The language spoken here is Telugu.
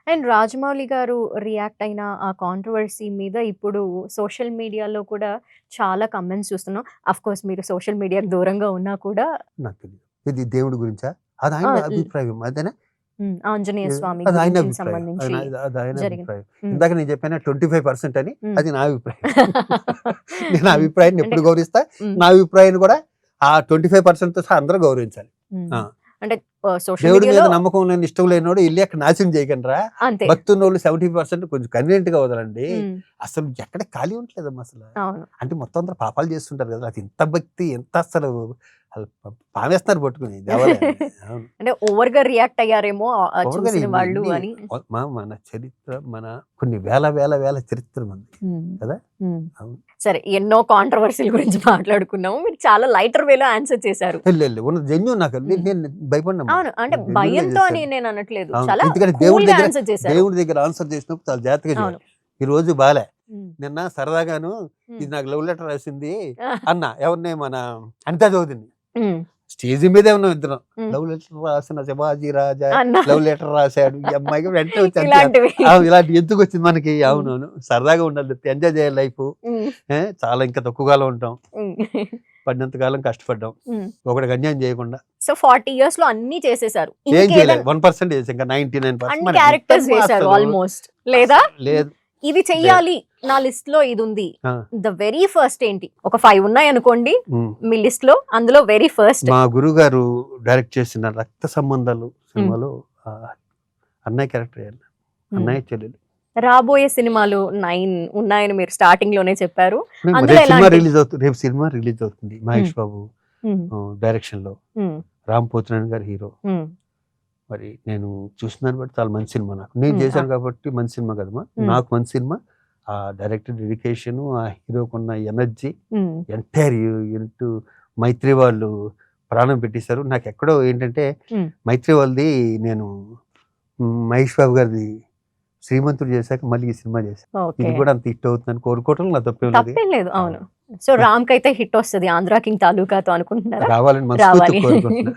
అండ్ రాజమౌళి గారు రియాక్ట్ అయిన ఆ కాంట్రవర్సీ మీద ఇప్పుడు సోషల్ మీడియాలో కూడా చాలా కమెంట్స్ చూస్తున్నాం. అఫ్‌కోర్స్ మీరు సోషల్ మీడియాకి దూరంగా ఉన్నా కూడా నాకు తెలియదు. ఇది దేవుడి గురించా? అది ఆ! ఆయన అభిప్రాయం. అదేనా? ఆంజనేయ స్వామి అది ఆయన గురించి అభిప్రాయం. సంబంధించి అది ఆయన జరిగిన అభిప్రాయం. హ్మ్. ఇందాక నేను చెప్పానా 25% అని, హ్మ్. అది నా అభిప్రాయం. నేను నా హ్మ్. అభిప్రాయాన్ని అంటే ఎప్పుడు గౌరవిస్తా. హ్మ్. నా అభిప్రాయాన్ని కూడా ఆ 25%తో సహా అందరూ గౌరవించాలి. హ్మ్. ఆ! అంటే సోషల్ దేవుడి మీద మీడియాలో నమ్మకం లేని, ఇష్టం లేనివాడు ఎళ్లి అక్కడ నాశనం చేయకండిరా. అంతే. భక్తి ఉన్నోళ్ళు 70% కొంచెం కన్వీనియంట్‌గా వదలండి. హ్మ్. అసలు ఎక్కడ ఖాళీ ఉండట్లేదమ్మా అసలు. అవును. అంటే మొత్తం అందరూ పాపాలు చేస్తుంటారు కదా! అది ఇంత భక్తి, ఎంత అసలు ఆళ్ళు పావేస్తున్నారు పట్టుకుని దేవాలయాన్ని. అవును. అంటే ఓవర్‌గా రియాక్ట్ అయ్యారేమో ఓవర్‌గా చూసిన ఇన్ని వాళ్ళు ఇన్ని అని. మన చరిత్ర, మన కొన్ని వేల వేల వేల చరిత్ర మనది హ్మ్. కదా! హ్మ్. అవును. సరే ఎన్నో కాంట్రవర్సీల గురించి మాట్లాడుకున్నాము. మీరు చాలా లైటర్ వేలో ఆన్సర్ చేశారు. లేదు ఉన్నది జెన్యూన్ నాకు. హ్మ్. నేను భయపడినమ్మా. అవును. అంటే నేను జెన్యూన్‌గా భయంతో అని చేశాను. నేను అనట్లేదు. అవును. చాలా ఎందుకంటే కూల్‌గా ఆన్సర్ చేశారు. దేవుడి దగ్గర ఆన్సర్ చేసినప్పుడు చాలా జాగ్రత్తగా చేయాలి. అవును. ఈ రోజు బాలే. హ్మ్. నిన్న సరదాగాను హ్మ్. ఇది నాకు లవ్ లెటర్ రాసింది ఆ! అన్న. ఎవరిని? మన అనితా చౌదరిని. హ్మ్. స్టేజి మీదే ఉన్నాం ఇద్దరం. హ్మ్. లవ్ లెటర్ రాసిన శివాజీ రాజా అన్న లవ్ లెటర్ రాశాడు. ఈ అమ్మాయికి వెంటనే వచ్చి అంతే. ఇలాంటివి. ఇలాంటి ఎందుకు వచ్చింది మనకి? హ్మ్. అవునవును. సరదాగా ఉండాలి. ఎంజాయ్ చేయాలి లైఫ్. హ్మ్. చాలా ఇంకా తక్కువ కాలం ఉంటాం. హ్మ్. పడినంత కాలం కష్టపడ్డాం. హ్మ్. ఒకడికి అన్యాయం చేయకుండా. సో 40 ఇయర్స్‌లో అన్నీ చేసేసారు. ఏం చేయలేదు. ఇంకేదైనా 1% చేసాం. ఇంకా 99% అన్ని మరి క్యారెక్టర్స్ ఎంతమ్మా చేశారు అసలు. ఆల్‌మోస్ట్. లేదా? లేదు. ఇది లేదు. చెయ్యాలి నా లిస్ట్‌లో ఇదుంది. ఆ! ద వెరీ ఫస్ట్ ఏంటి? ఒక 5 ఉన్నాయనుకోండి హ్మ్. మీ లిస్ట్‌లో. అందులో వెరీ ఫస్ట్. మా గురువుగారు డైరెక్ట్ చేసిన 'రక్త సంబంధాలు' హ్మ్. సినిమాలో అన్నయ్య క్యారెక్టర్ చేయాలి. హ్మ్. అన్నయ్య చెల్లెలు. రాబోయే సినిమాలు 9 ఉన్నాయని మీరు స్టార్టింగ్‌లోనే చెప్పారు. అందులో రేపు సినిమా ఎలాంటి రిలీజ్ అవుతుంది. రేపు సినిమా రిలీజ్ అవుతుంది. హ్మ్. మహేష్ బాబు హ్మ్. డైరెక్షన్‌లో. హ్మ్. రామ్ పోతినేని గారు హీరో. హ్మ్. మరి నేను చూసిన దాన్ని బట్టి చాలా మంచి సినిమా నాకు. నేను హ్మ్. చేశాను కాబట్టి మంచి సినిమా కదమ్మా! హ్మ్. నాకు మంచి సినిమా. ఆ డైరెక్టర్ డెడికేషను, ఆ హీరోకున్న ఎనర్జీ, హ్మ్. ఎంటైర్ యూనిట్ మైత్రి వాళ్ళు ప్రాణం పెట్టేశారు. నాకెక్కడో ఏంటంటే హ్మ్. మైత్రి వాళ్ళది నేను మహేష్ బాబు గారిది 'శ్రీమంతుడు' చేశాక మళ్ళీ ఈ సినిమా చేశాను. ఓకే. ఇది కూడా అంత హిట్ అవుతుందని కోరుకోవటంలో నా తప్పేం లేదు. తప్పేం లేదు. ఆ! అవును. సో రామ్‌కైతే హిట్ వస్తది. 'ఆంధ్ర కింగ్ తాలూకాతో' అనుకుంటున్నారా? రావాలని మనస్ఫూర్తిగా రావాలి. కోరుకుంటున్నా.